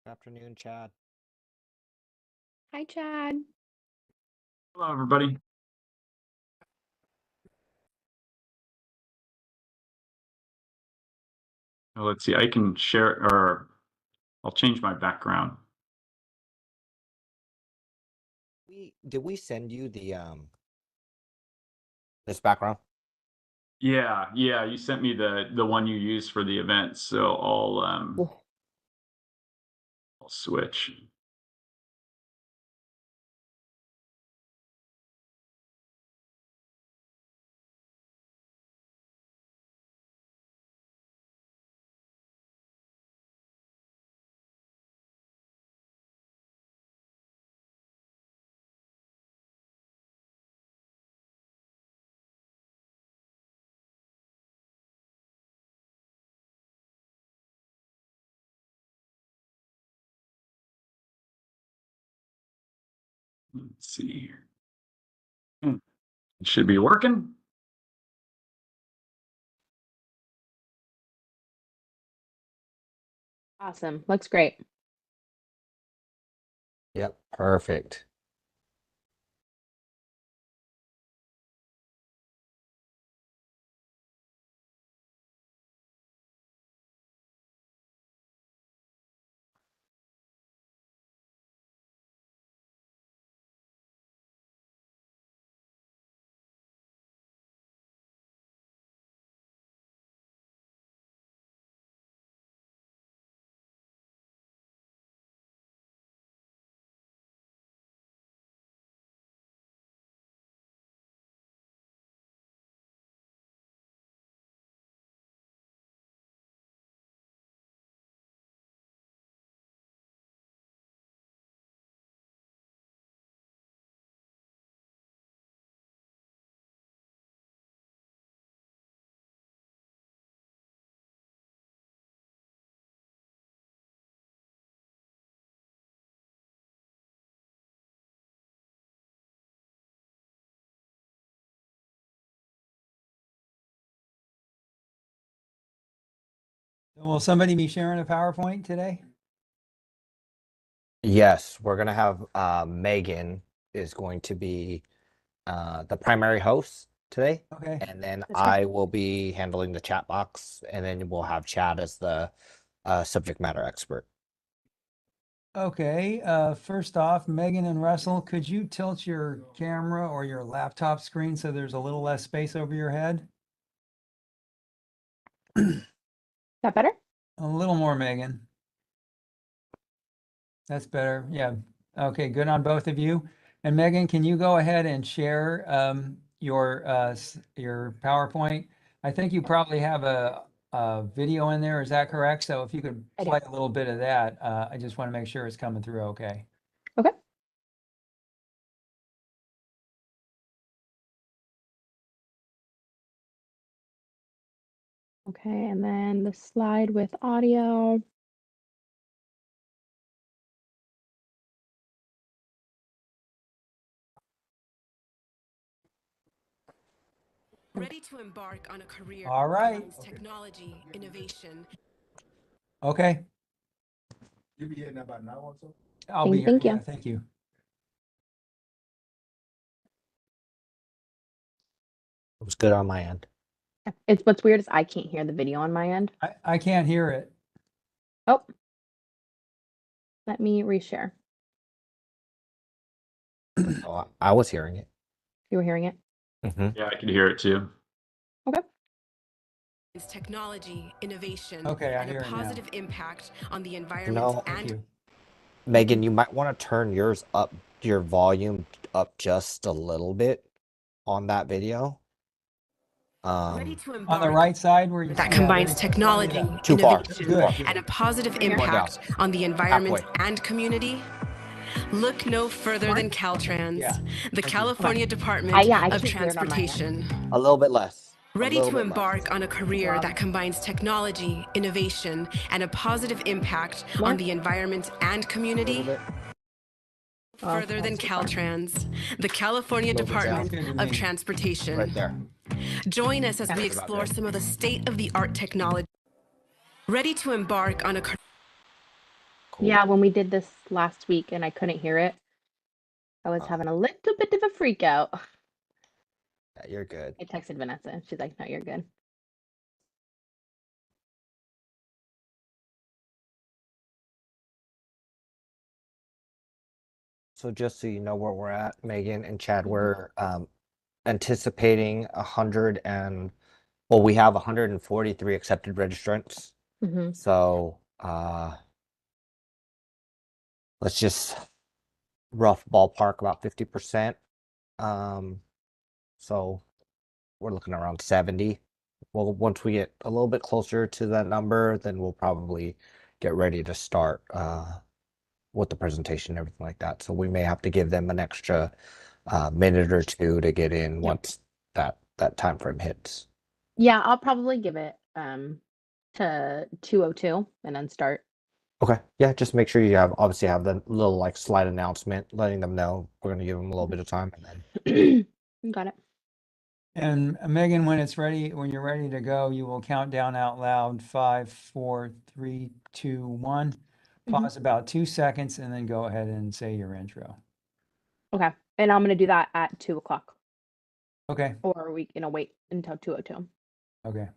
Afternoon, Chad. Hi, Chad. Hello, everybody. Now, let's see, I can share, or I'll change my background. Did we send you the this background? Yeah, you sent me the one you used for the event, so I'll switch. Let's see here. It should be working. Awesome. Looks great. Yep, perfect. Will somebody be sharing a PowerPoint today? Yes, we're gonna have Megan is going to be the primary host today, Okay. and then That's right. I will be handling the chat box, and then we'll have Chad as the subject matter expert. Okay. First off, Megan and Russell, could you tilt your camera or your laptop screen so there's a little less space over your head? That better? A little more, Megan. That's better. Yeah. Okay, good on both of you. And Megan, can you go ahead and share your PowerPoint? I think you probably have a video in there. Is that correct? So if you could I do. play a little bit of that, I just want to make sure it's coming through okay. Okay. Okay, and then the slide with audio. Ready to embark on a career All right. that combines technology, innovation. Okay. You'll be here in about an hour or so? I'll be here. Thank you. Yeah, thank you. It was good on my end. It's what's weird is I can't hear the video on my end. I can't hear it. Oh, let me reshare. Oh, I was hearing it. You were hearing it? Yeah, I could hear it too. Okay. It's technology, innovation, Okay, I and hear a it now. positive impact on the environment No, Thank and you. Megan, you might want to turn yours up, your volume up just a little bit on that video. Ready to On the embark right side where you that see combines there's- technology, Too far, innovation, too far. and a positive One down. impact on the environment Halfway. and community? Look no further than Caltrans, Yeah. the California Department I of can't hear it on my end. Transportation. A little bit less. A Ready little to bit less. embark on a career Wow. that combines technology, innovation, and a positive impact More? on the environment and A community? little bit. Further than that's too far. Caltrans, the California Little bit down. Department Sounds good to of me. Transportation. Right there. Join us as we That's about explore good. some of the state-of-the-art technology. Ready to embark on a career. Cool. Yeah, when we did this last week and I couldn't hear it, I was Oh. having a little bit of a freak out. Yeah, you're good. I texted Vanessa and she's like, no, you're good. So just so you know where we're at, Megan and Chad, we're anticipating we have 143 accepted registrants. Mm-hmm. So let's just rough ballpark about 50%. So we're looking around 70. Well, once we get a little bit closer to that number, then we'll probably get ready to start with the presentation and everything like that. So we may have to give them an extra minute or two to get in once that time frame hits. Yeah, I'll probably give it to 2:02 and then start. Okay. Yeah, just make sure you obviously have the little like slide announcement letting them know we're going to give them a little bit of time and then Got it. And Megan, when you're ready to go, you will count down out loud 5, 4, 3, 2, 1. Pause about 2 seconds and then go ahead and say your intro. Okay. And I'm gonna do that at 2:00. Okay. Or are we gonna wait until 2:02? Okay.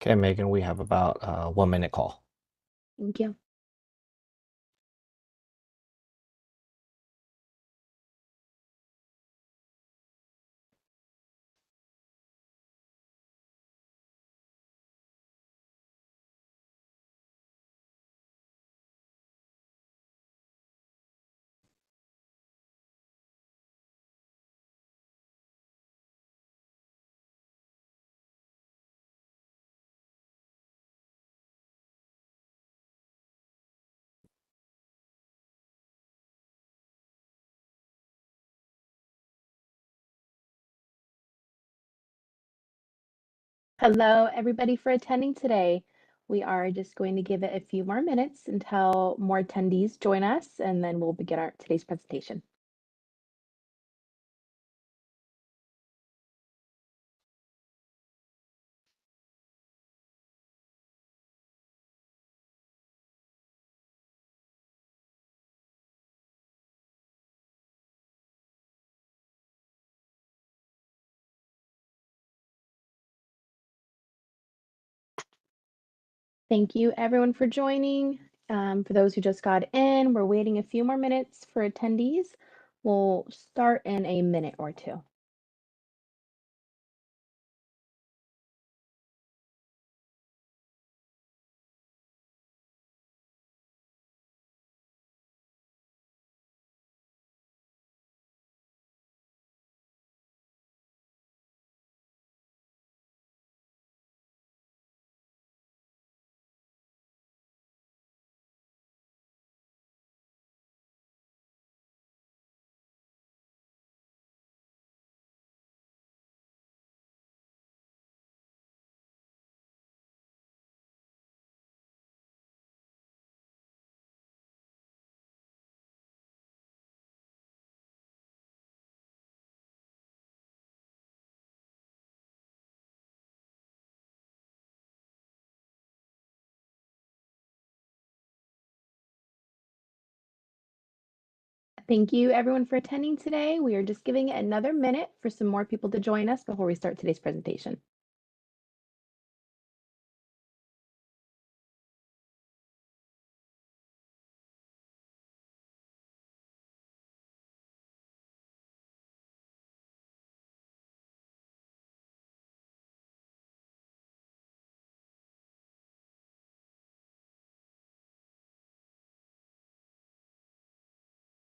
Okay, Megan, we have about a 1 minute call. Thank you. Hello, everybody, for attending today. We are just going to give it a few more minutes until more attendees join us, and then we'll begin our today's presentation. Thank you, everyone, for joining. For those who just got in, we're waiting a few more minutes for attendees. We'll start in a minute or two. Thank you, everyone, for attending today. We are just giving it another minute for some more people to join us before we start today's presentation.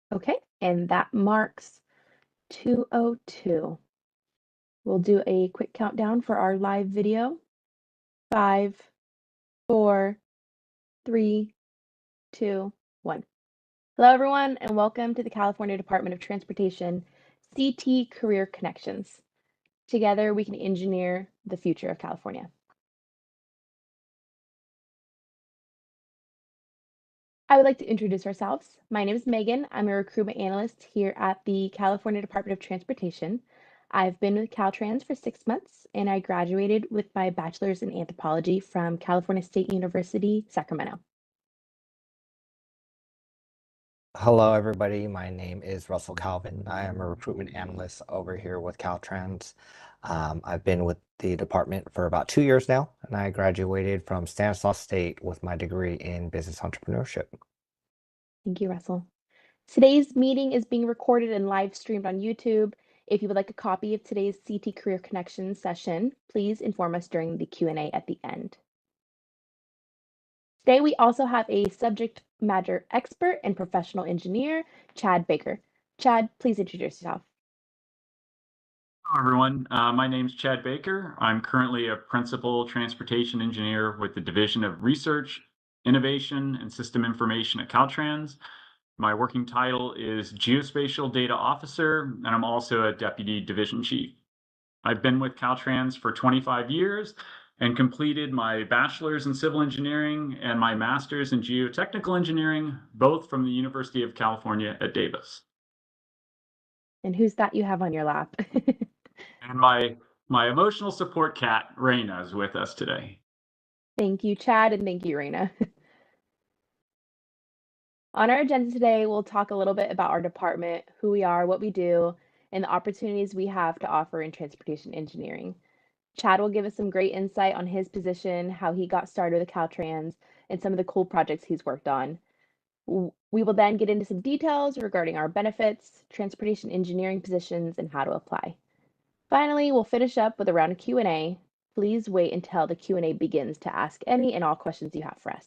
Okay, and that marks 2:02. We'll do a quick countdown for our live video. 5, 4, 3, 2, 1. Hello, everyone, and welcome to the California Department of Transportation CT Career Connections. Together, we can engineer the future of California. I would like to introduce ourselves. My name is Megan. I'm a recruitment analyst here at the California Department of Transportation. I've been with Caltrans for 6 months, and I graduated with my bachelor's in anthropology from California State University, Sacramento. Hello, everybody. My name is Russell Calvin. I am a recruitment analyst over here with Caltrans. I've been with the department for about 2 years now, and I graduated from Stanislaus State with my degree in business entrepreneurship. Thank you, Russell. Today's meeting is being recorded and live streamed on YouTube. If you would like a copy of today's CT Career Connections session, please inform us during the Q&A at the end. Today, we also have a subject matter expert and professional engineer, Chad Baker. Chad, please introduce yourself. Hello, everyone. My name's Chad Baker. I'm currently a principal transportation engineer with the Division of Research, Innovation, and System Information at Caltrans. My working title is Geospatial Data Officer, and I'm also a Deputy Division Chief. I've been with Caltrans for 25 years and completed my bachelor's in civil engineering and my master's in geotechnical engineering, both from the University of California at Davis. And who's that you have on your lap? And my emotional support cat, Raina, is with us today. Thank you, Chad, and thank you, Raina. On our agenda today, we'll talk a little bit about our department, who we are, what we do, and the opportunities we have to offer in transportation engineering. Chad will give us some great insight on his position, how he got started with Caltrans, and some of the cool projects he's worked on. We will then get into some details regarding our benefits, transportation engineering positions, and how to apply. Finally, we'll finish up with a round of Q&A. Please wait until the Q&A begins to ask any and all questions you have for us.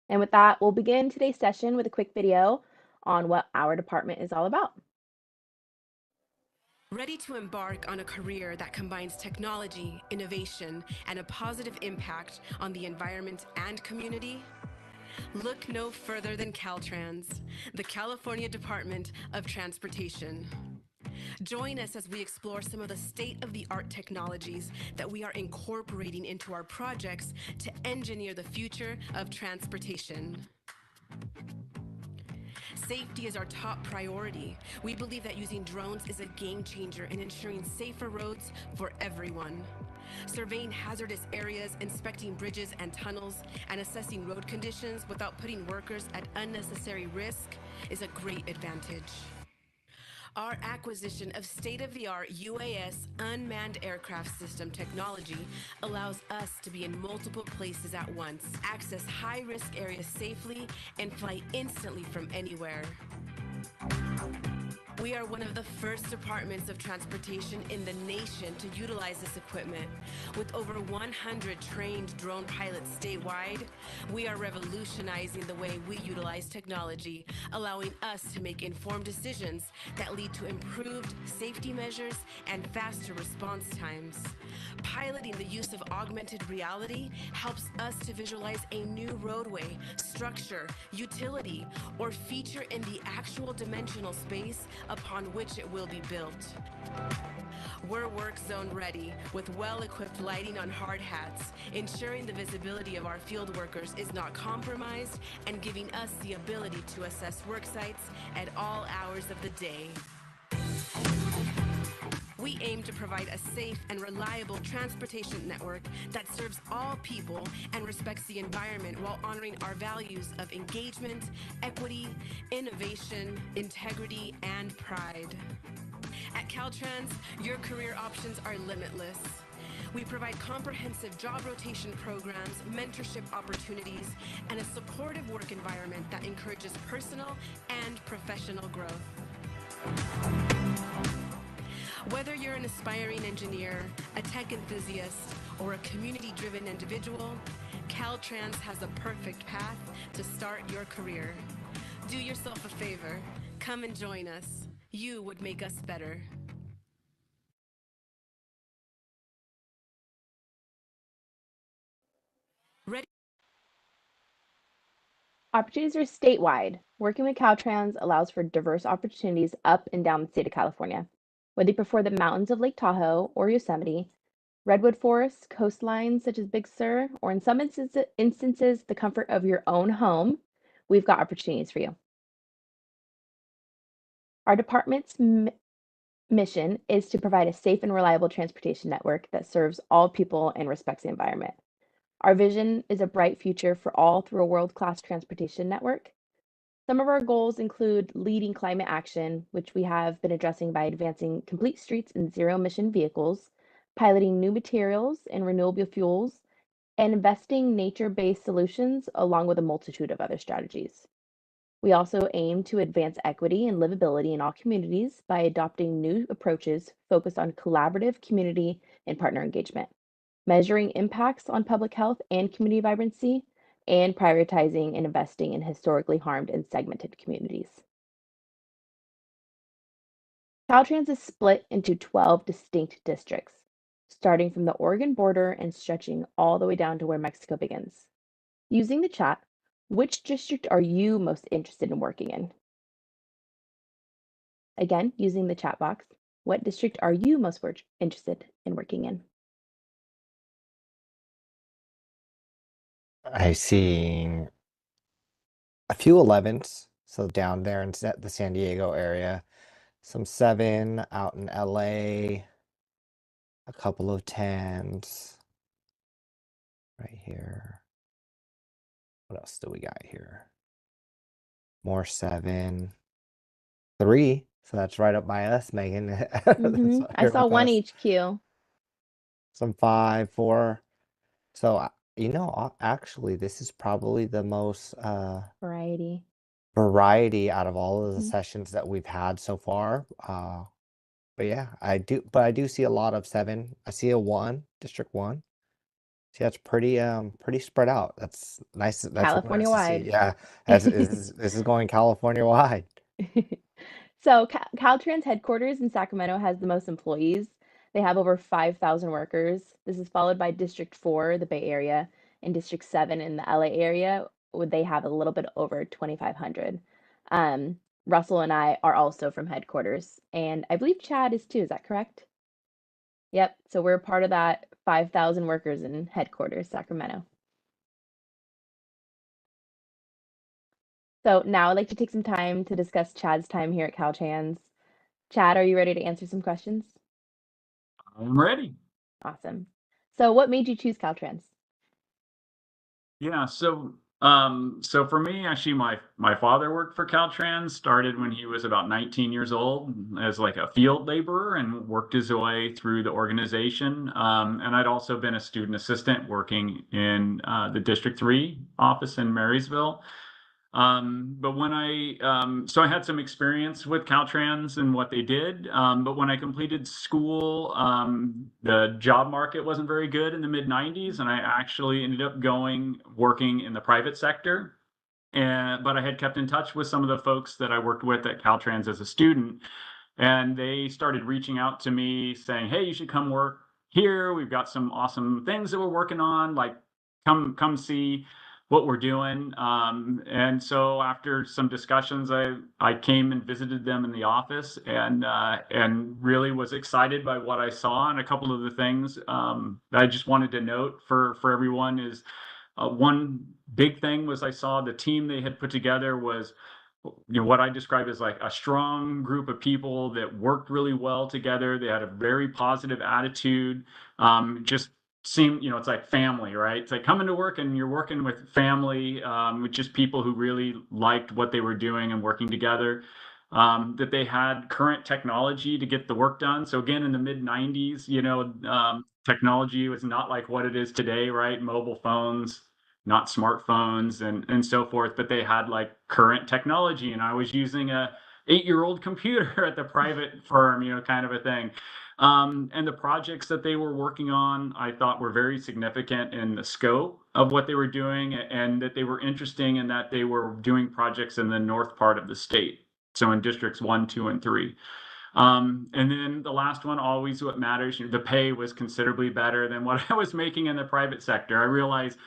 And with that, we'll begin today's session with a quick video on what our department is all about. Ready to embark on a career that combines technology, innovation, and a positive impact on the environment and community? Look no further than Caltrans, the California Department of Transportation. Join us as we explore some of the state-of-the-art technologies that we are incorporating into our projects to engineer the future of transportation. Safety is our top priority. We believe that using drones is a game changer in ensuring safer roads for everyone. Surveying hazardous areas, inspecting bridges and tunnels, and assessing road conditions without putting workers at unnecessary risk is a great advantage. Our acquisition of state-of-the-art UAS unmanned aircraft system technology allows us to be in multiple places at once, access high-risk areas safely, and fly instantly from anywhere. We are one of the first departments of transportation in the nation to utilize this equipment. With over 100 trained drone pilots statewide, we are revolutionizing the way we utilize technology, allowing us to make informed decisions that lead to improved safety measures and faster response times. Piloting the use of augmented reality helps us to visualize a new roadway, structure, utility, or feature in the actual dimensional space upon which it will be built. We're work zone ready with well-equipped lighting on hard hats, ensuring the visibility of our field workers is not compromised and giving us the ability to assess work sites at all hours of the day. We aim to provide a safe and reliable transportation network that serves all people and respects the environment while honoring our values of engagement, equity, innovation, integrity, and pride. At Caltrans, your career options are limitless. We provide comprehensive job rotation programs, mentorship opportunities, and a supportive work environment that encourages personal and professional growth. Whether you're an aspiring engineer, a tech enthusiast, or a community-driven individual, Caltrans has the perfect path to start your career. Do yourself a favor. Come and join us. You would make us better. Ready? Opportunities are statewide. Working with Caltrans allows for diverse opportunities up and down the state of California. Whether you prefer the mountains of Lake Tahoe or Yosemite, redwood forests, coastlines such as Big Sur, or in some instances, the comfort of your own home, we've got opportunities for you. Our department's mission is to provide a safe and reliable transportation network that serves all people and respects the environment. Our vision is a bright future for all through a world-class transportation network. Some of our goals include leading climate action, which we have been addressing by advancing complete streets and zero-emission vehicles, piloting new materials and renewable fuels, and investing nature-based solutions along with a multitude of other strategies. We also aim to advance equity and livability in all communities by adopting new approaches focused on collaborative community and partner engagement, measuring impacts on public health and community vibrancy, and prioritizing and investing in historically harmed and segmented communities. Caltrans is split into 12 distinct districts, starting from the Oregon border and stretching all the way down to where Mexico begins. Using the chat, which district are you most interested in working in? Again, using the chat box, what district are you most interested in working in? I see a few 11s, so down there in the San Diego area, some 7 out in LA, a couple of 10s right here. What else do we got here? More 7, 3 So that's right up my us, Megan. Mm-hmm. I Here saw with one us. HQ. Some 5, 4. So, actually, this is probably the most Variety. variety out of all of the Mhm. sessions that we've had so far. But yeah, I do see a lot of 7. I see a 1, District 1. See, that's pretty spread out. That's nice. That's really California nice to see. wide. Yeah, this is going California wide. So Caltrans headquarters in Sacramento has the most employees. They have over 5,000 workers. This is followed by District 4, the Bay Area, and District 7 in the LA area, where they have a little bit over 2,500. Russell and I are also from headquarters, and I believe Chad is too. Is that correct? Yep. So we're part of that 5,000 workers in headquarters, Sacramento. So now I'd like to take some time to discuss Chad's time here at Caltrans. Chad, are you ready to answer some questions? I'm ready. Awesome. So what made you choose Caltrans? Yeah, so for me, actually, my father worked for Caltrans, started when he was about 19 years old as like a field laborer and worked his way through the organization. And I'd also been a student assistant working in the District 3 office in Marysville. But when so I had some experience with Caltrans and what they did. But when I completed school, the job market wasn't very good in the mid 90s, and I actually ended up working in the private sector. But I had kept in touch with some of the folks that I worked with at Caltrans as a student, and they started reaching out to me saying, "Hey, you should come work here. We've got some awesome things that we're working on. Like, come see what we're doing." And so after some discussions, I came and visited them in the office, and really was excited by what I saw. And a couple of the things that I just wanted to note for everyone is, one big thing was I saw the team they had put together was, what I describe as like a strong group of people that worked really well together. They had a very positive attitude. Just seemed, it's like family, right? It's like coming to work and you're working with family, with just people who really liked what they were doing and working together. That they had current technology to get the work done. So again, in the mid 90s, technology was not like what it is today, right? Mobile phones, not smartphones and so forth, but they had like current technology. And I was using a 8-year-old computer at the private firm, kind of a thing. And the projects that they were working on, I thought were very significant in the scope of what they were doing, and that they were interesting in that they were doing projects in the north part of the state. So in districts 1, 2, and 3. And then the last one, always what matters, the pay was considerably better than what I was making in the private sector. I realized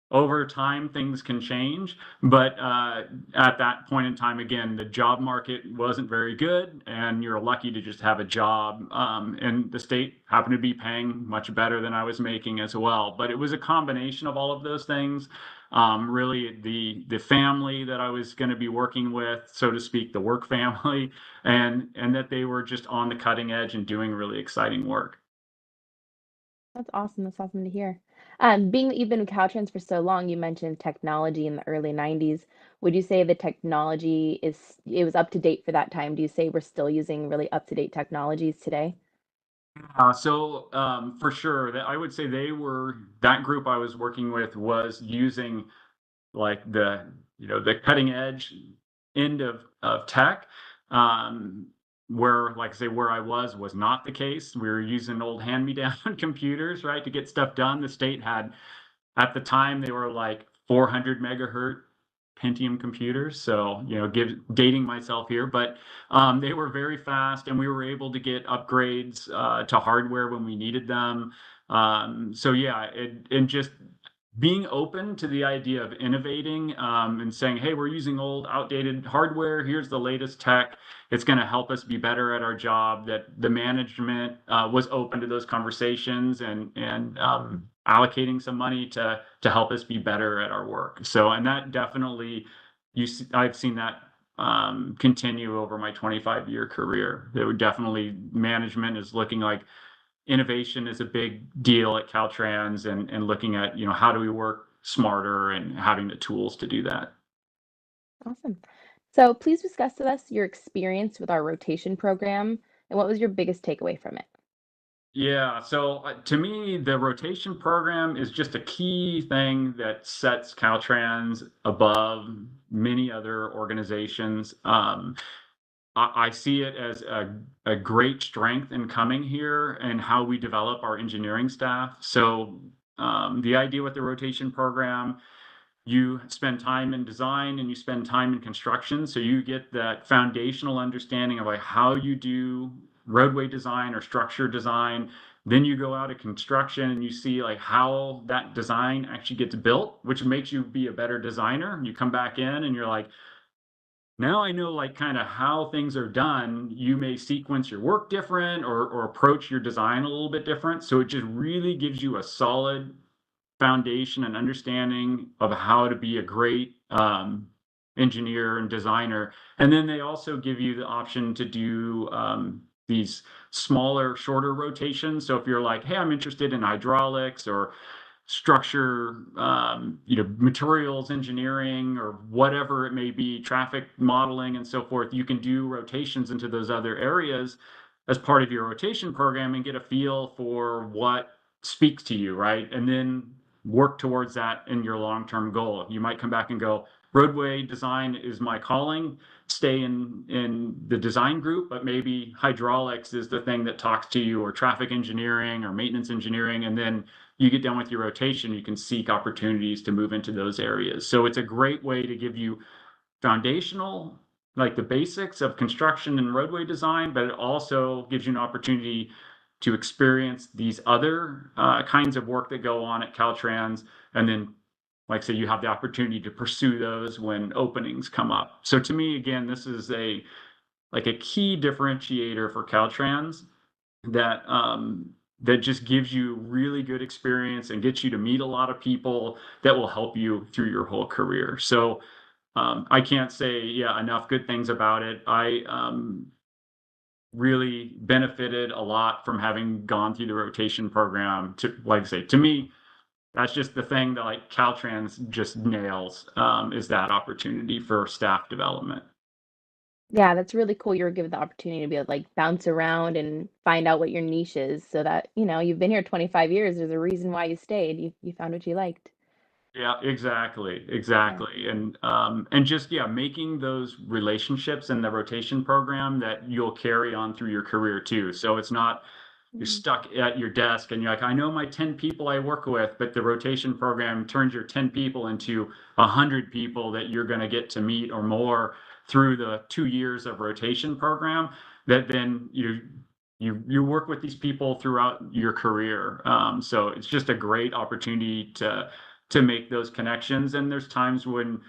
over time things can change, but at that point in time, again, the job market wasn't very good, and you're lucky to just have a job. And the state happened to be paying much better than I was making as well. But it was a combination of all of those things. Really, the family that I was going to be working with, so to speak, the work family, and that they were just on the cutting edge and doing really exciting work. That's awesome. That's awesome to hear. Being that you've been with Caltrans for so long, you mentioned technology in the early 90s. Would you say the technology it was up to date for that time? Do you say we're still using really up to date technologies today? For sure, that I would say that group I was working with was using like the cutting edge end of tech. Um, where, like I say, where I was not the case. We were using old hand-me-down computers, right, to get stuff done. The state had, at the time, they were like 400 megahertz Pentium computers. So, dating myself here, but they were very fast, and we were able to get upgrades to hardware when we needed them. So yeah, and just being open to the idea of innovating, and saying, hey, we're using old, outdated hardware. Here's the latest tech. It's going to help us be better at our job. That the management was open to those conversations, and allocating some money to help us be better at our work. So, and that definitely, I've seen that continue over my 25-year career. There would definitely, management is looking like innovation is a big deal at Caltrans, and looking at, how do we work smarter and having the tools to do that. Awesome. So please discuss with us your experience with our rotation program and what was your biggest takeaway from it? Yeah, so to me, the rotation program is just a key thing that sets Caltrans above many other organizations. I see it as a great strength in coming here and how we develop our engineering staff. So the idea with the rotation program, you spend time in design and you spend time in construction, so you get that foundational understanding of like how you do roadway design or structure design. Then you go out of construction and you see like how that design actually gets built, which makes you be a better designer. You come back in and you're like, now I know like kind of how things are done. You may sequence your work different or approach your design a little bit different. So it just really gives you a solid foundation and understanding of how to be a great engineer and designer. And then they also give you the option to do these smaller, shorter rotations. So if you're like, hey, I'm interested in hydraulics or structure, materials engineering or whatever it may be, traffic modeling and so forth, you can do rotations into those other areas as part of your rotation program and get a feel for what speaks to you, right? And then work towards that in your long-term goal. You might come back and go, roadway design is my calling, stay in the design group, but maybe hydraulics is the thing that talks to you, or traffic engineering or maintenance engineering. And then you get done with your rotation, you can seek opportunities to move into those areas. So it's a great way to give you foundational, like the basics of construction and roadway design, but it also gives you an opportunity to experience these other kinds of work that go on at Caltrans. And then, like I say, you have the opportunity to pursue those when openings come up. So to me, again, this is a key differentiator for Caltrans that that just gives you really good experience and gets you to meet a lot of people that will help you through your whole career. So I can't say enough good things about it. I really benefited a lot from having gone through the rotation program. To, like I say, to me, that's just the thing that like Caltrans just nails, is that opportunity for staff development. Yeah, that's really cool. You were given the opportunity to be able to like bounce around and find out what your niche is so that, you've been here 25 years. There's a reason why you stayed. You found what you liked. Yeah, exactly, Yeah. exactly. And just making those relationships in the rotation program that you'll carry on through your career too. So it's not you're Mhm. stuck at your desk and you're like, I know my 10 people I work with, but the rotation program turns your 10 people into 100 people that you're going to get to meet or more through the 2 years of rotation program, that then you work with these people throughout your career. So it's just a great opportunity to make those connections. And there's times when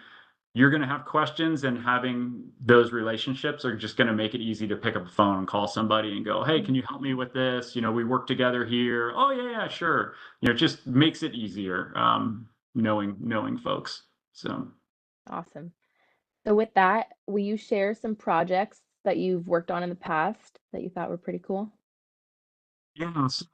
you're going to have questions, and having those relationships are just going to make it easy to pick up a phone and call somebody and go, hey, can you help me with this? We work together here. Oh yeah, sure. It just makes it easier, knowing folks. So Awesome. So with that, will you share some projects that you've worked on in the past that you thought were pretty cool? yes.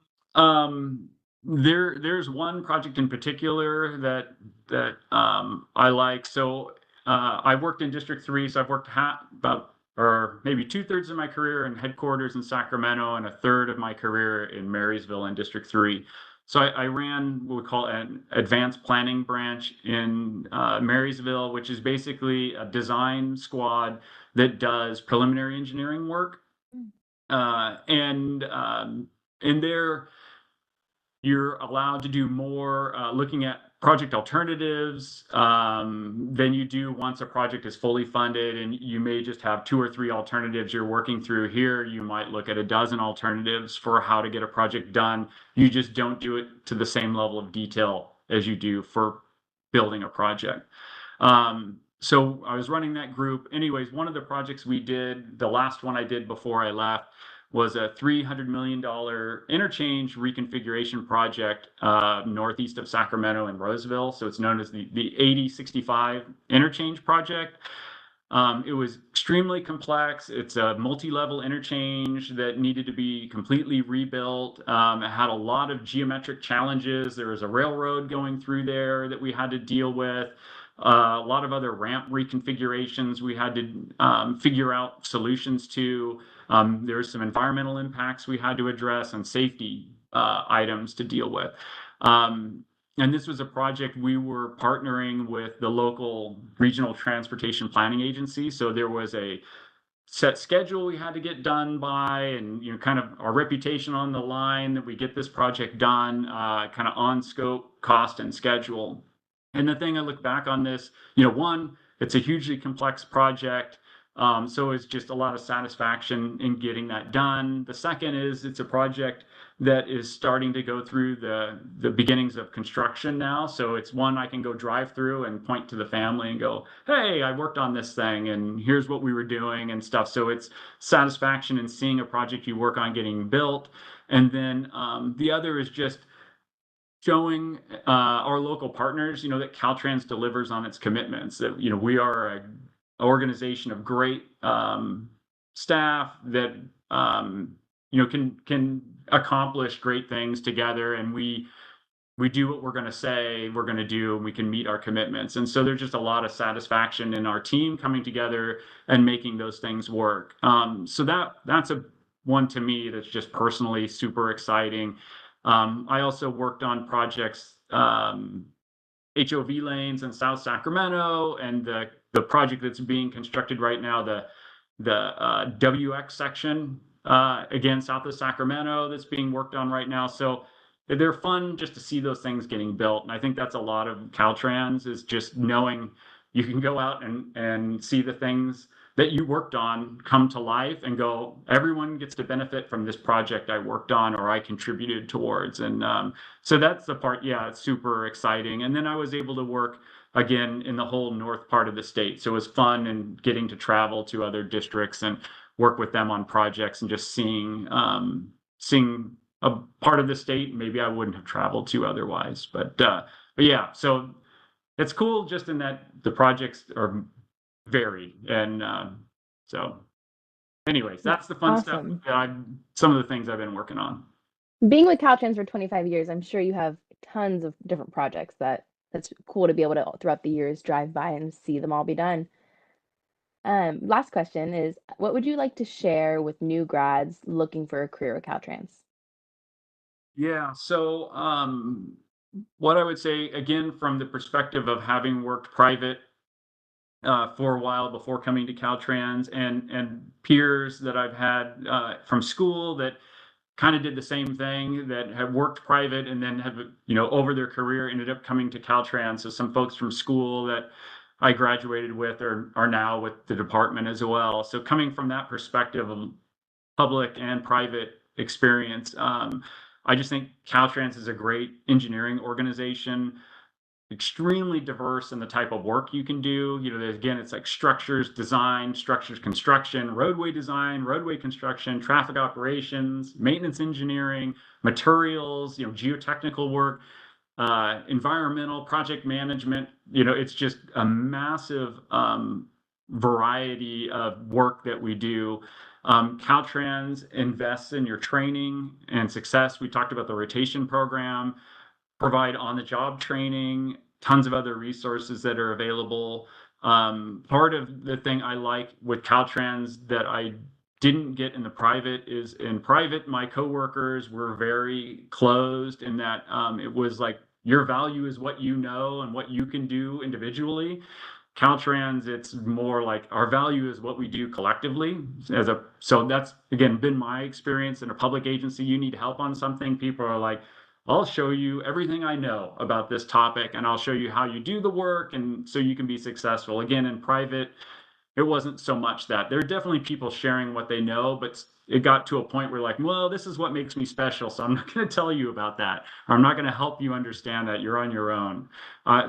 There's one project in particular that I like. So I worked in District 3, so I've worked about, or maybe 2/3 of my career in headquarters in Sacramento and a third of my career in Marysville in District 3. So I ran what we call an advanced planning branch in Marysville, which is basically a design squad that does preliminary engineering work. Mm. And in there, you're allowed to do more looking at project alternatives than you do once a project is fully funded, and you may just have 2 or 3 alternatives you're working through. Here you might look at a dozen alternatives for how to get a project done. You just don't do it to the same level of detail as you do for building a project. So I was running that group. Anyways, one of the projects we did, the last one I did before I left, was a $300 million interchange reconfiguration project northeast of Sacramento and Roseville. So it's known as the 8065 interchange project. It was extremely complex. It's a multi-level interchange that needed to be completely rebuilt. It had a lot of geometric challenges. There was a railroad going through there that we had to deal with. a lot of other ramp reconfigurations we had to figure out solutions to. There were some environmental impacts we had to address and safety items to deal with. And this was a project we were partnering with the local regional transportation planning agency. So there was a set schedule we had to get done by, and kind of our reputation on the line that we get this project done, kind of on scope, cost, and schedule. And the thing I look back on this, one, it's a hugely complex project. So it's just a lot of satisfaction in getting that done. The second is it's a project that is starting to go through the beginnings of construction now. So it's one I can go drive through and point to the family and go, hey, I worked on this thing and here's what we were doing and stuff. So it's satisfaction in seeing a project you work on getting built. And then the other is just showing our local partners, that Caltrans delivers on its commitments, that, we are an organization of great staff that, can accomplish great things together, and we do what we're going to say we're going to do, and we can meet our commitments. And so there's just a lot of satisfaction in our team coming together and making those things work. So that's a one to me that's just personally super exciting. I also worked on projects, HOV lanes in South Sacramento, and the project that's being constructed right now, the WX section, again, south of Sacramento, that's being worked on right now. So they're fun just to see those things getting built. And I think that's a lot of Caltrans, is just knowing you can go out and see the things that you worked on come to life and go, everyone gets to benefit from this project I worked on or I contributed towards. And so that's the part, yeah, it's super exciting. And then I was able to work again in the whole north part of the state. So it was fun and getting to travel to other districts and work with them on projects and just seeing a part of the state maybe I wouldn't have traveled to otherwise. But yeah, so it's cool just in that the projects are varied. And so anyways, that's the fun stuff. Awesome. Some of the things I've been working on. Being with Caltrans for 25 years, I'm sure you have tons of different projects that's cool to be able to, throughout the years, drive by and see them all be done. Last question is, what would you like to share with new grads looking for a career with Caltrans? Yeah, so what I would say, again, from the perspective of having worked private for a while before coming to Caltrans, and peers that I've had from school that kind of did the same thing, that have worked private and then have, over their career ended up coming to Caltrans. So some folks from school that I graduated with are now with the department as well. So coming from that perspective of public and private experience, I just think Caltrans is a great engineering organization, extremely diverse in the type of work you can do. Again, it's like structures design, structures construction, roadway design, roadway construction, traffic operations, maintenance engineering, materials, geotechnical work, environmental project management. It's just a massive variety of work that we do. Caltrans invests in your training and success. We talked about the rotation program, provide on-the-job training, tons of other resources that are available. Part of the thing I like with Caltrans that I didn't get in the private is, in private, my coworkers were very closed in that it was like, your value is what you know and what you can do individually. Caltrans, it's more like our value is what we do collectively. So that's, again, been my experience in a public agency. You need help on something, people are like, I'll show you everything I know about this topic, and I'll show you how you do the work, and so you can be successful. Again, in private, it wasn't so much that. There are definitely people sharing what they know, but it got to a point where, like, well, this is what makes me special, so I'm not going to tell you about that, or I'm not going to help you understand that. You're on your own.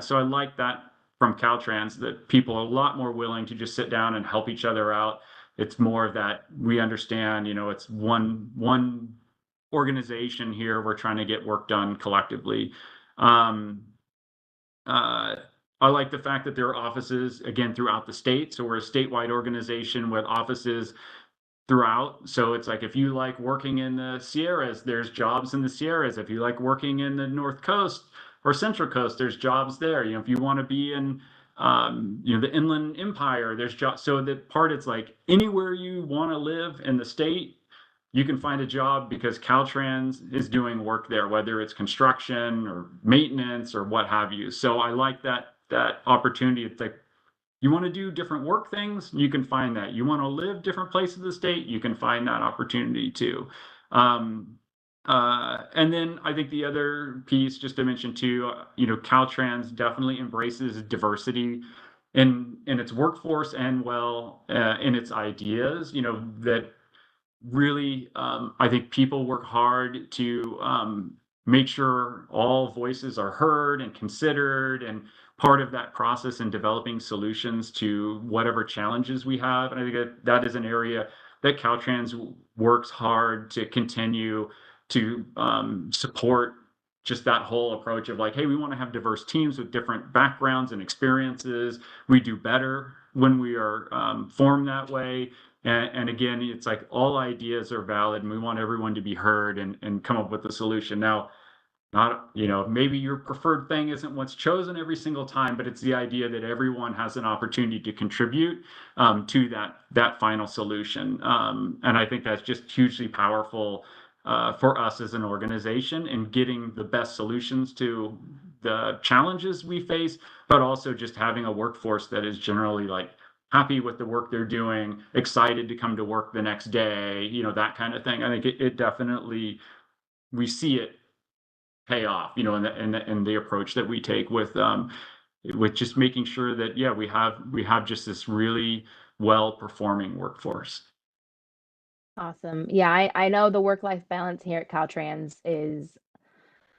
So I like that from Caltrans, that people are a lot more willing to just sit down and help each other out. It's more of that, we understand, it's one organization here. We're trying to get work done collectively. I like the fact that there are offices, again, throughout the state. So we're a statewide organization with offices throughout. So it's like, if you like working in the Sierras, there's jobs in the Sierras. If you like working in the North Coast or Central Coast, there's jobs there. If you want to be in the Inland Empire. There's jobs. So the part it's like anywhere you want to live in the state, you can find a job because Caltrans is doing work there, whether it's construction or maintenance or what have you. So I like that opportunity. It's like you want to do different work things, you can find that. You want to live different places of the state, you can find that opportunity too. And then I think the other piece, just to mention too, Caltrans definitely embraces diversity in its workforce and in its ideas. That really, I think people work hard to make sure all voices are heard and considered, and part of that process in developing solutions to whatever challenges we have. And I think that is an area that Caltrans works hard to continue to support just that whole approach of like, hey, we want to have diverse teams with different backgrounds and experiences. We do better when we are formed that way. And again, it's like all ideas are valid and we want everyone to be heard and come up with a solution. Now, not, maybe your preferred thing isn't what's chosen every single time, but it's the idea that everyone has an opportunity to contribute to that final solution. And I think that's just hugely powerful for us as an organization in getting the best solutions to the challenges we face, but also just having a workforce that is generally like happy with the work they're doing, excited to come to work the next day, that kind of thing. I think it definitely, we see it pay off, in the approach that we take with just making sure that, yeah, we have just this really well performing workforce. Awesome. Yeah, I know the work-life balance here at Caltrans is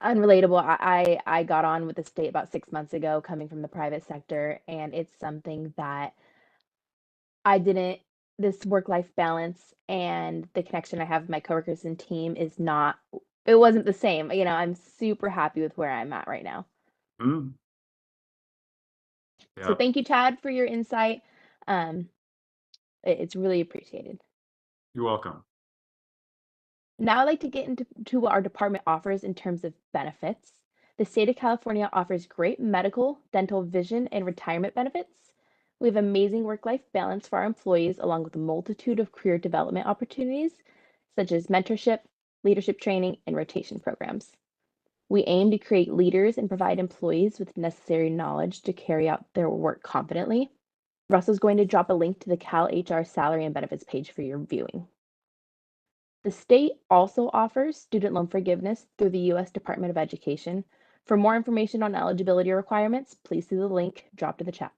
unrelatable. I got on with the state about 6 months ago, coming from the private sector, and it's something that I didn't. This work-life balance and the connection I have with my coworkers and team is not. It wasn't the same. I'm super happy with where I'm at right now. Mm, So yeah, thank you, Chad, for your insight. Um, it's really appreciated. you're welcome. Now I'd like to get into what our department offers in terms of benefits. The state of California offers great medical, dental, vision, and retirement benefits. We have amazing work-life balance for our employees, along with a multitude of career development opportunities, such as mentorship, leadership training, and rotation programs. We aim to create leaders and provide employees with necessary knowledge to carry out their work confidently. Russell's going to drop a link to the Cal HR salary and benefits page for your viewing. The state also offers student loan forgiveness through the U.S. Department of Education. For more information on eligibility requirements, please see the link dropped in the chat.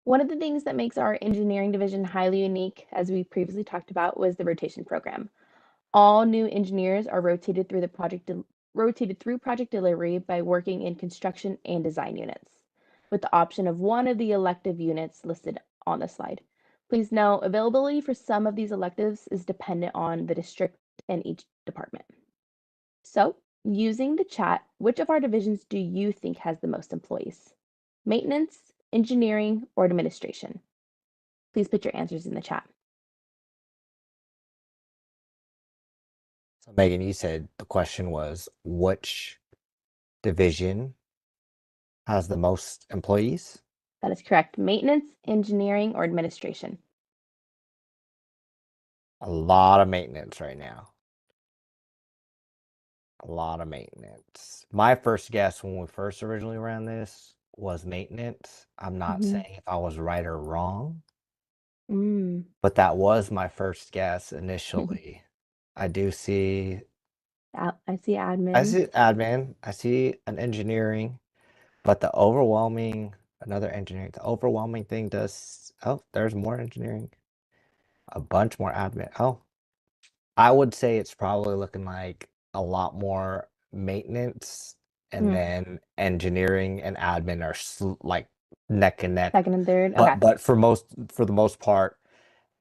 One of the things that makes our engineering division highly unique, as we previously talked about, was the rotation program. All new engineers are rotated through project delivery by working in construction and design units, with the option of one of the elective units listed on the slide. Please note, availability for some of these electives is dependent on the district and each department. So, using the chat, which of our divisions do you think has the most employees? Maintenance, engineering, or administration? Please put your answers in the chat. So Megan, you said the question was which division has the most employees? That is correct. Maintenance, engineering, or administration? A lot of maintenance right now. A lot of maintenance. My first guess when we first originally ran this was maintenance. I'm not saying if I was right or wrong, but that was my first guess initially. I do see. I see admin. I see admin. I see an engineering, but the overwhelming thing does. Oh, there's more engineering. A bunch more admin. Oh, I would say it's probably looking like a lot more maintenance, and then engineering and admin are like neck and neck. Second and third. Okay. But for the most part,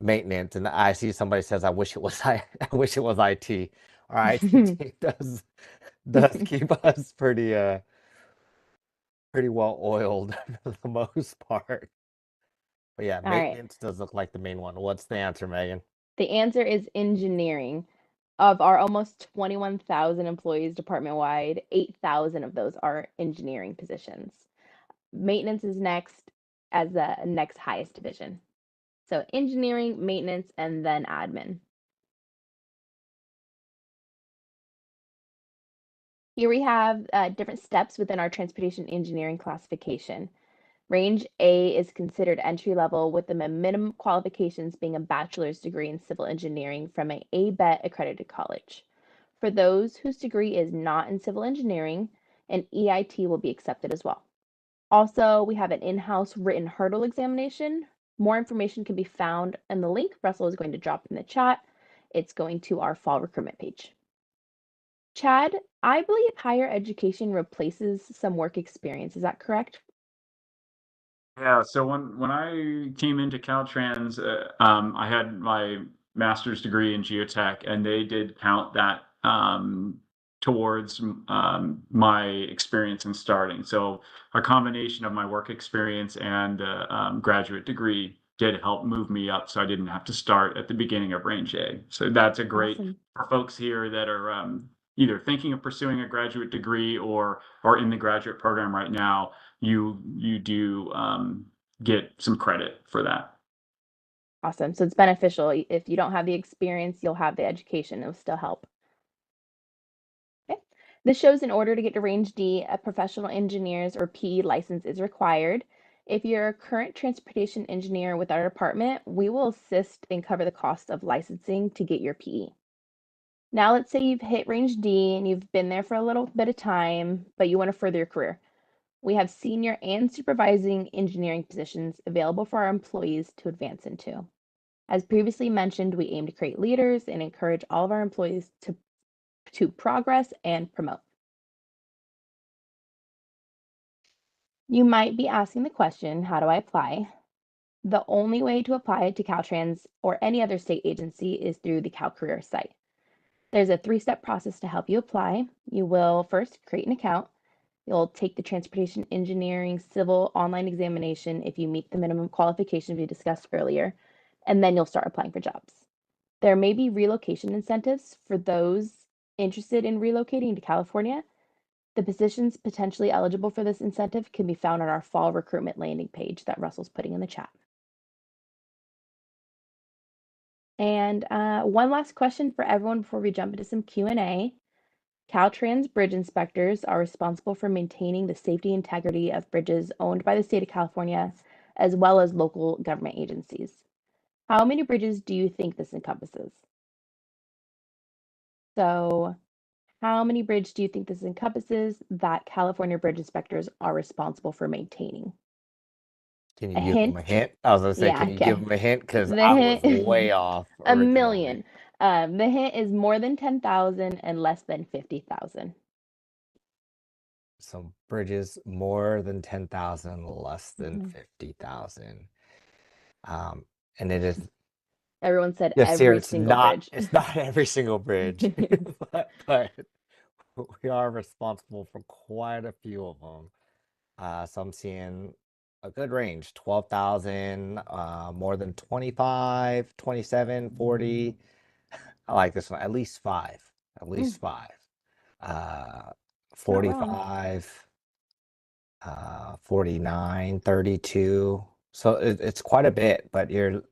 maintenance. And I see somebody says, "I wish it was I wish it was IT." Our IT team does keep us pretty well oiled for the most part. But yeah, All right. maintenance does look like the main one. What's the answer, Megan? The answer is engineering. Of our almost 21,000 employees department-wide, 8,000 of those are engineering positions. Maintenance is next as the next highest division. So engineering, maintenance, and then admin. Here we have different steps within our transportation engineering classification. Range A is considered entry level, with the minimum qualifications being a bachelor's degree in civil engineering from an ABET accredited college. For those whose degree is not in civil engineering, an EIT will be accepted as well. Also, we have an in-house written hurdle examination. More information can be found in the link Russell is going to drop in the chat. It's going to our fall recruitment page. Chad, I believe higher education replaces some work experience. Is that correct? Yeah, so when I came into Caltrans, I had my master's degree in geotech, and they did count that towards my experience in starting. So a combination of my work experience and graduate degree did help move me up, so I didn't have to start at the beginning of Range A. So that's a great Awesome. for folks here that are either thinking of pursuing a graduate degree or in the graduate program right now. You do get some credit for that. Awesome. So it's beneficial. If you don't have the experience, you'll have the education. It'll still help. Okay. This shows in order to get to range D, a professional engineer's or PE license is required. If you're a current transportation engineer with our department, we will assist and cover the cost of licensing to get your PE. Now, let's say you've hit range D and you've been there for a little bit of time, but you want to further your career. We have senior and supervising engineering positions available for our employees to advance into. As previously mentioned, we aim to create leaders and encourage all of our employees to progress and promote. You might be asking the question, how do I apply? The only way to apply to Caltrans or any other state agency is through the CalCareer site. There's a 3-step process to help you apply. You will first create an account. You'll take the transportation engineering civil online examination if you meet the minimum qualifications we discussed earlier, and then you'll start applying for jobs. There may be relocation incentives for those interested in relocating to California. The positions potentially eligible for this incentive can be found on our fall recruitment landing page that Russell's putting in the chat. And one last question for everyone before we jump into some Q&A. Caltrans bridge inspectors are responsible for maintaining the safety integrity of bridges owned by the state of California, as well as local government agencies. How many bridges do you think this encompasses? So, how many bridges do you think this encompasses that California bridge inspectors are responsible for maintaining? Can A you give them a hint? hint? I was gonna say, Yeah, can you give okay. them a hint? Because The I was way hint, off a originally. million. The hint is more than 10,000 and less than 50,000. Some bridges more than 10,000, less than Mhm. 50,000. And it is Everyone said yes, here every single bridge. it's not every single bridge, but we are responsible for quite a few of them. So I'm seeing a good range, 12,000, more than 25, 27, 40. I like this one, at least five, at least five. Not wrong. 45, 49, 32. So it's quite a bit, but you're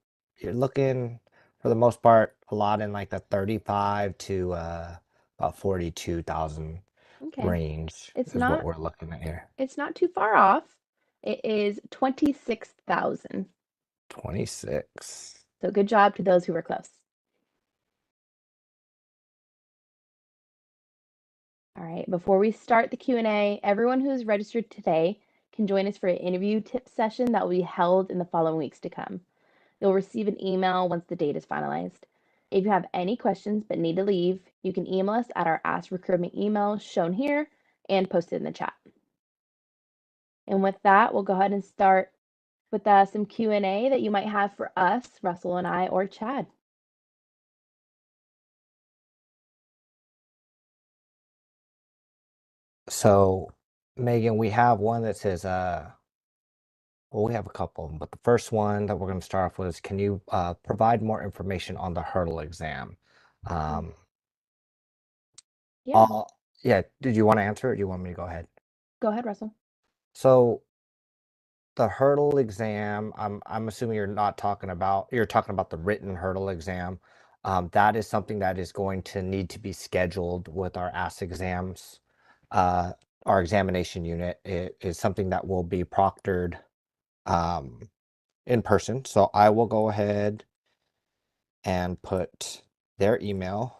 looking for the most part a lot in like the 35 to about 42,000 Okay. range It's is what not we're looking at here. it's not too far off. It is 26,000. 26. So good job to those who were close. All right, before we start the Q&A, everyone who's registered today can join us for an interview tip session that will be held in the following weeks to come. You'll receive an email once the date is finalized. If you have any questions but need to leave, you can email us at our Ask Recruitment email shown here and posted in the chat. And with that, we'll go ahead and start with some Q&A that you might have for us, Russell and I, or Chad. So, Megan, we have one that says, well, we have a couple of them, but the first one that we're going to start off with is, can you provide more information on the hurdle exam? Yeah, Yeah, did you want to answer it? Or do you want me to go ahead? go ahead, Russell. So the hurdle exam, I'm assuming you're talking about the written hurdle exam. That is something that is going to need to be scheduled with our AS exams. Uh, our examination unit is something that will be proctored um, in person. So I will go ahead and put their email,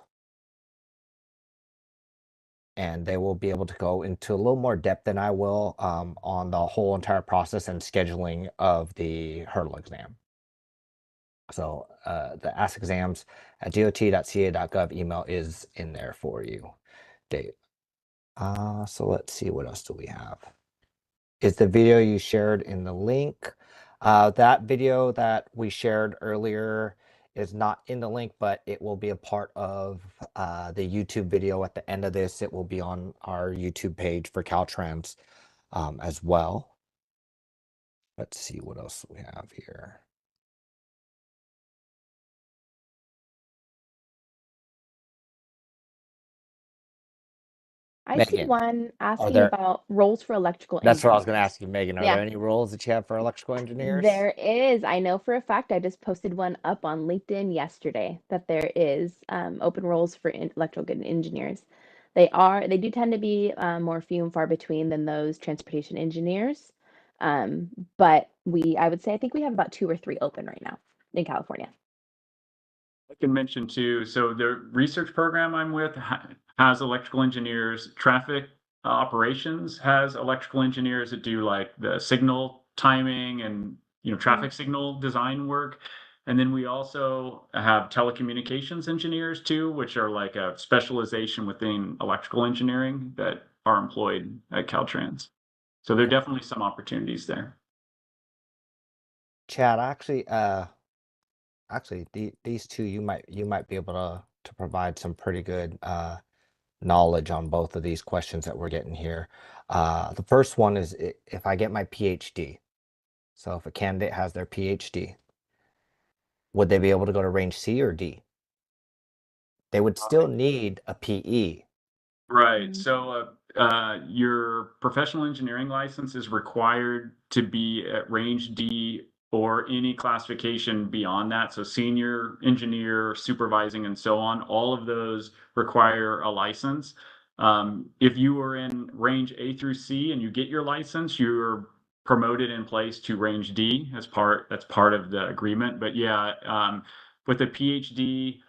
and they will be able to go into a little more depth than I will on the whole entire process and scheduling of the hurdle exam. So the Ask Exams at dot.ca.gov email is in there for you, Dave. So let's see, what else do we have? Is the video you shared in the link? That video that we shared earlier is not in the link, but it will be a part of the YouTube video at the end of this. It will be on our YouTube page for Caltrans as well. Let's see what else we have here. I see Megan, one are asking there? about roles for electrical That's what I was going to engineers. ask you, Megan. Are Yeah, there any roles that you have for electrical engineers? there is. I know for a fact, I just posted one up on LinkedIn yesterday that there is open roles for electrical engineers. They do tend to be more few and far between than those transportation engineers. But I would say, I think we have about 2 or 3 open right now in California. I can mention too, so the research program I'm with has electrical engineers. Traffic operations has electrical engineers that do like the signal timing and Mm. traffic signal design work. And then we also have telecommunications engineers too, which are like a specialization within electrical engineering that are employed at Caltrans. So there are Okay. definitely some opportunities there. Chad, actually, these two you might be able to provide some pretty good knowledge on both of these questions that we're getting here. The first one is if I get my PhD. So if a candidate has their PhD, would they be able to go to range C or D? They would still need a PE. Right. Mm. So, your professional engineering license is required to be at range D or any classification beyond that. So, senior engineer, supervising, and so on, all of those require a license. If you are in range A through C and you get your license, you're promoted in place to range D that's part of the agreement. But yeah, with a PhD,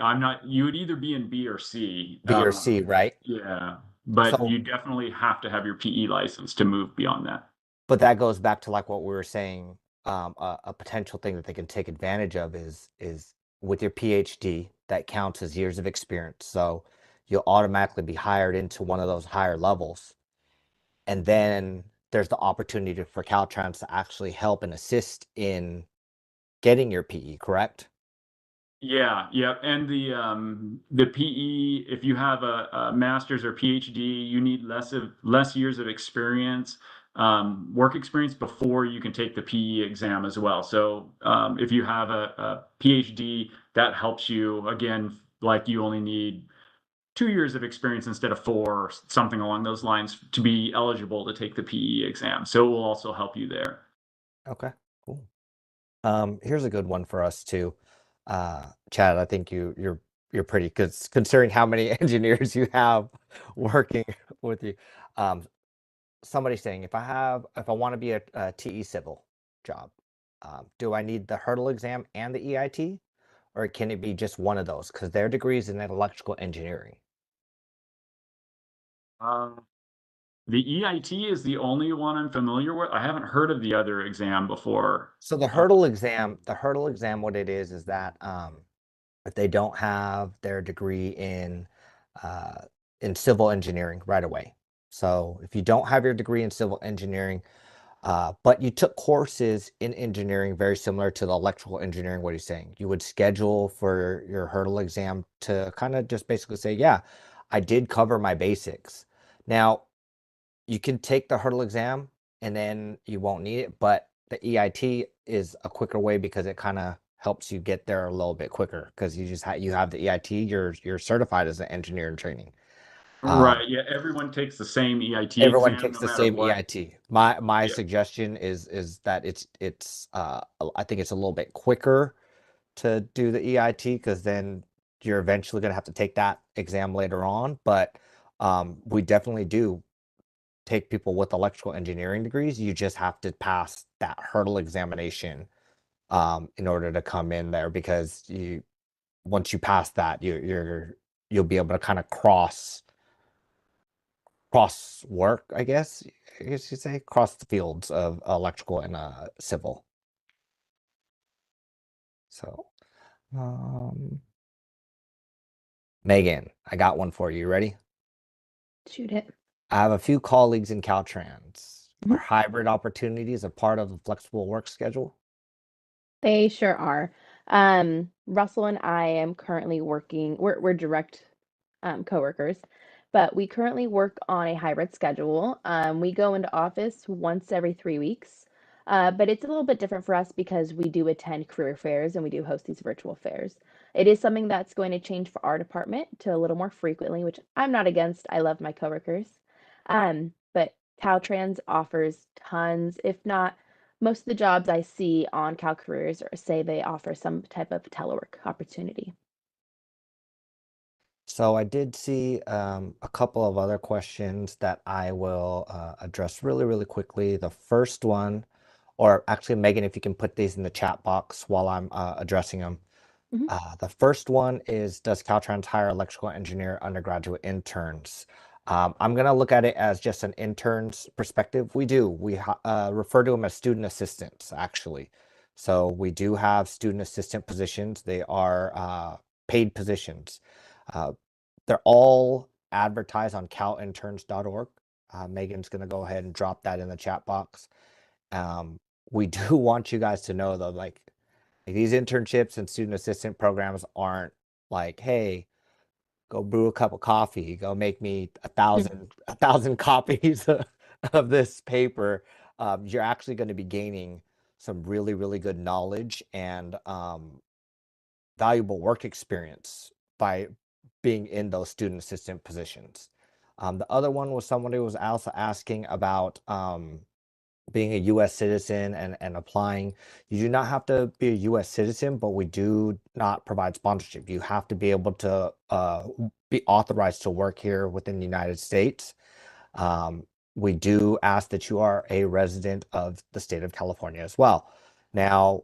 I'm not. You would either be in B or C. B or C, right? Yeah, but So, you definitely have to have your PE license to move beyond that. but that goes back to like what we were saying. A potential thing that they can take advantage of is with your PhD, that counts as years of experience. So you'll automatically be hired into one of those higher levels. And then there's the opportunity for Caltrans to actually help and assist in getting your PE, correct? Yeah, yeah, and the PE, if you have a master's or PhD, you need less years of experience, work experience before you can take the PE exam as well. So if you have a PhD, that helps you again, like you only need 2 years of experience instead of 4, or something along those lines, to be eligible to take the PE exam. So it will also help you there. Okay, cool. Here's a good one for us too. Chad, I think you're pretty good considering how many engineers you have working with you. Um, Somebody's saying if I want to be a TE civil job, do I need the hurdle exam and the EIT, or can it be just one of those? Because their degree is in electrical engineering. Um, the EIT is the only one I'm familiar with. I haven't heard of the other exam before. So the hurdle exam, what it is that if they don't have their degree uh, in civil engineering right away. So if you don't have your degree in civil engineering, but you took courses in engineering very similar to the electrical engineering, what he's saying, you would schedule for your hurdle exam to kind of just basically say, yeah, I did cover my basics. Now, you can take the hurdle exam and then you won't need it, but the EIT is a quicker way because it kind of helps you get there a little bit quicker because you have the EIT. You're certified as an engineer in training. Right. Yeah. Everyone takes the same EIT Everyone exam, takes no the matter same what. EIT. My Yeah. suggestion is that it's I think it's a little bit quicker to do the EIT because then you're eventually going to have to take that exam later on. But we definitely do take people with electrical engineering degrees. You just have to pass that hurdle examination in order to come in there because once you pass that, you'll be able to kind of cross work, I guess you'd say, cross the fields of electrical and civil. So, um, Megan, I got one for you. Ready? Shoot it. I have a few colleagues in Caltrans. Are Mhm. hybrid opportunities a part of the flexible work schedule? They sure are. Russell and I am currently working, we're direct coworkers, but we currently work on a hybrid schedule. We go into office once every 3 weeks, but it's a little bit different for us because we do attend career fairs and we do host these virtual fairs. It is something that's going to change for our department to a little more frequently, which I'm not against. I love my coworkers. But Caltrans offers tons, if not most of the jobs I see on CalCareers say they offer some type of telework opportunity. So I did see a couple of other questions that I will address really, really quickly. The first one, or actually, Megan, if you can put these in the chat box while I'm addressing them. Mhm. The first one is, does Caltrans hire electrical engineer undergraduate interns? I'm going to look at it as just an intern's perspective. We do. We refer to them as student assistants, actually. So we do have student assistant positions. They are paid positions. Uh, they're all advertised on calinterns.org. Megan's going to go ahead and drop that in the chat box. We do want you guys to know, though, like these internships and student assistant programs aren't like, hey, go brew a cup of coffee, go make me a thousand copies of this paper. You're actually going to be gaining some really, really good knowledge and valuable work experience by being in those student assistant positions. The other one was somebody was also asking about being a U.S. citizen and applying. You do not have to be a U.S. citizen, but we do not provide sponsorship. You have to be able to be authorized to work here within the United States. We do ask that you are a resident of the state of California as well. Now,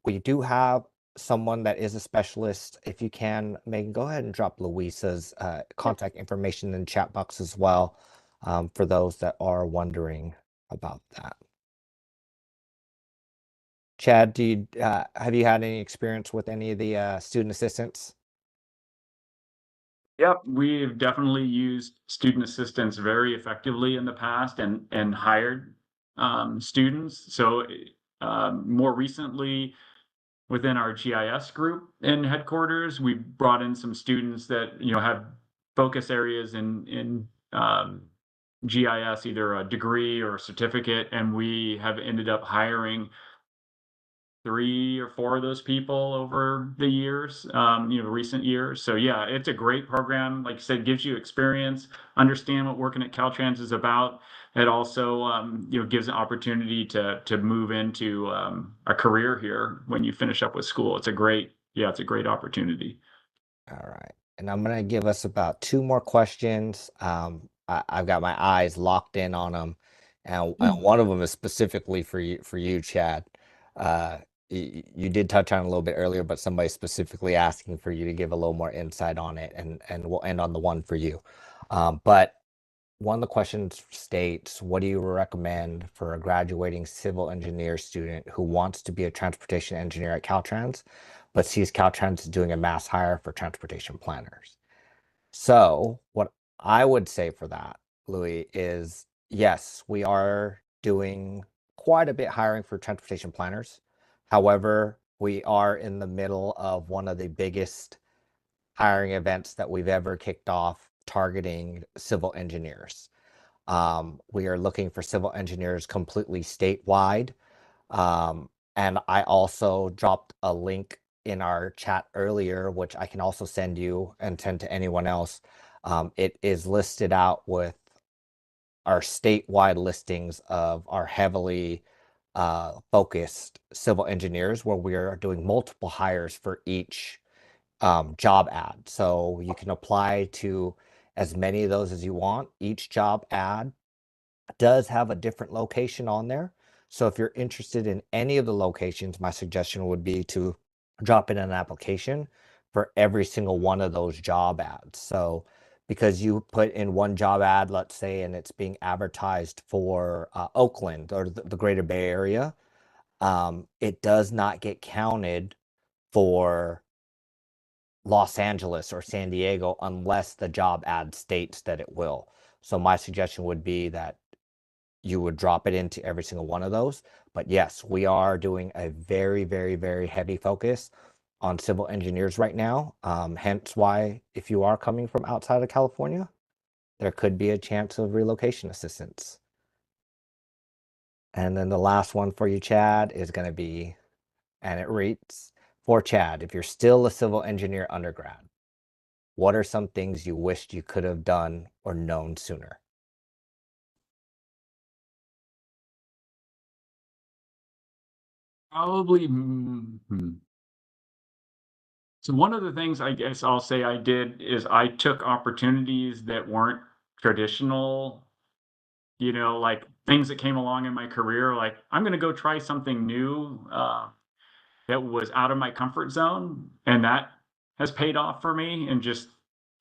we do have someone that is a specialist. If you can, Megan, go ahead and drop Luisa's contact information in the chat box as well, for those that are wondering about that. Chad, have you had any experience with any of the student assistants? Yep, we've definitely used student assistants very effectively in the past and hired students. So more recently, within our GIS group in headquarters, we brought in some students that have focus areas in GIS, either a degree or a certificate, and we have ended up hiring 3 or 4 of those people over the years, recent years. So yeah, it's a great program. Like you said, gives you experience, understand what working at Caltrans is about. It also, gives an opportunity to move into a career here when you finish up with school. It's a great opportunity. All right. And I'm going to give us about 2 more questions. I've got my eyes locked in on them. And one of them is specifically for you, Chad. You did touch on it a little bit earlier, but somebody's specifically asking for you to give a little more insight on it, and we'll end on the one for you. But one of the questions states, what do you recommend for a graduating civil engineer student who wants to be a transportation engineer at Caltrans, but sees Caltrans doing a mass hire for transportation planners? So what I would say for that, Louis, is yes, we are doing quite a bit hiring for transportation planners. However, we are in the middle of one of the biggest hiring events that we've ever kicked off targeting civil engineers. We are looking for civil engineers completely statewide. And I also dropped a link in our chat earlier, which I can also send you and send to anyone else. It is listed out with our statewide listings of our heavily focused civil engineers, where we are doing multiple hires for each job ad. So you can apply to as many of those as you want. Each job ad does have a different location on there. So if you're interested in any of the locations, my suggestion would be to drop in an application for every single one of those job ads. So because you put in one job ad, let's say, and it's being advertised for Oakland or the greater Bay Area, it does not get counted for Los Angeles or San Diego unless the job ad states that it will. So my suggestion would be that you would drop it into every single one of those. But yes, we are doing a very, very, very heavy focus on civil engineers right now. Hence why, if you are coming from outside of California, there could be a chance of relocation assistance. And then the last one for you, Chad, is going to be, and it reads, for Chad, if you're still a civil engineer undergrad, what are some things you wished you could have done or known sooner? Probably. So one of the things I guess I'll say I did is I took opportunities that weren't traditional, like things that came along in my career. Like, I'm going to go try something new that was out of my comfort zone. And that has paid off for me in just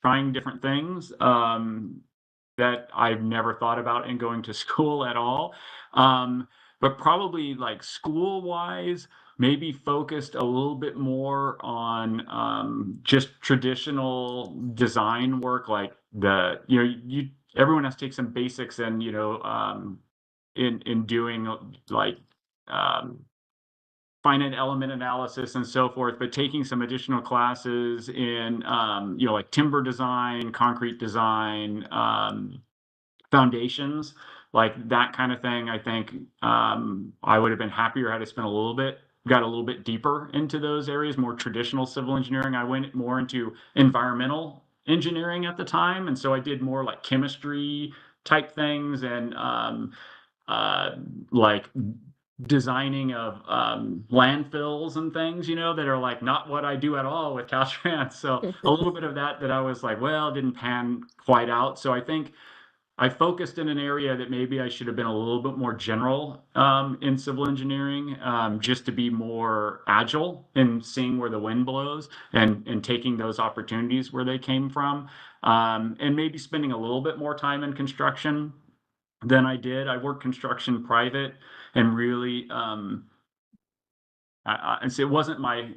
trying different things that I've never thought about in going to school at all. But probably like school wise, maybe focused a little bit more on just traditional design work, like everyone has to take some basics and in doing like um, finite element analysis and so forth, but taking some additional classes in like timber design, concrete design, foundations, like that kind of thing. I think I would have been happier had I got a little bit deeper into those areas, more traditional civil engineering. I went more into environmental engineering at the time, and so I did more like chemistry type things and uh, like designing of landfills and things, that are like not what I do at all with Caltrans. So a little bit of that I was like, well, didn't pan quite out. So I think I focused in an area that maybe I should have been a little bit more general in civil engineering, just to be more agile in seeing where the wind blows and taking those opportunities where they came from, and maybe spending a little bit more time in construction than I did. I worked construction private and really, and so it wasn't my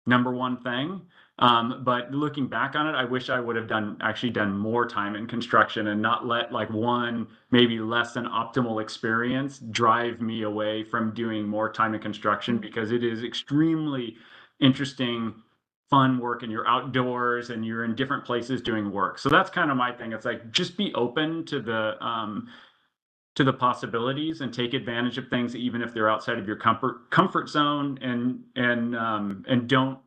number one thing. But looking back on it, I wish I would have actually done more time in construction and not let like one maybe less than optimal experience drive me away from doing more time in construction, because it is extremely interesting, fun work, and you're outdoors and you're in different places doing work. So that's kind of my thing. It's like, just be open to the possibilities and take advantage of things even if they're outside of your comfort zone, and don't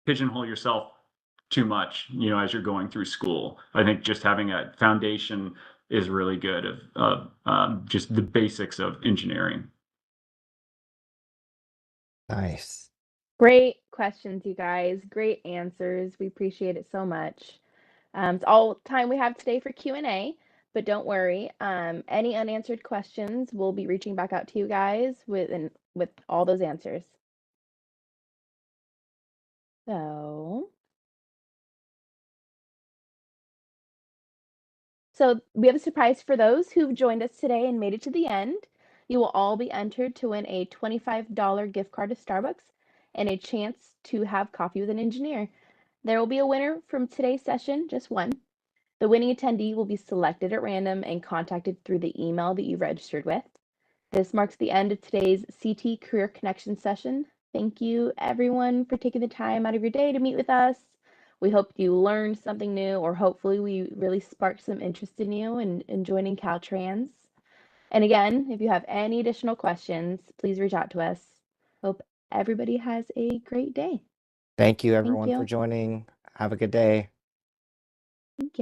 pigeonhole yourself too much, as you're going through school. I think just having a foundation is really good of just the basics of engineering. Nice. Great questions, you guys. Great answers. We appreciate it so much. It's all time we have today for Q&A, but don't worry. Any unanswered questions, we'll be reaching back out to you guys with all those answers. So we have a surprise for those who've joined us today and made it to the end. You will all be entered to win a $25 gift card to Starbucks and a chance to have coffee with an engineer. There will be a winner from today's session, just one. The winning attendee will be selected at random and contacted through the email that you registered with. This marks the end of today's CT Career Connection session. Thank you, everyone, for taking the time out of your day to meet with us. We hope you learned something new, or hopefully we really sparked some interest in you in joining Caltrans. And again, if you have any additional questions, please reach out to us. Hope everybody has a great day. Thank you everyone for you. joining. Have a good day.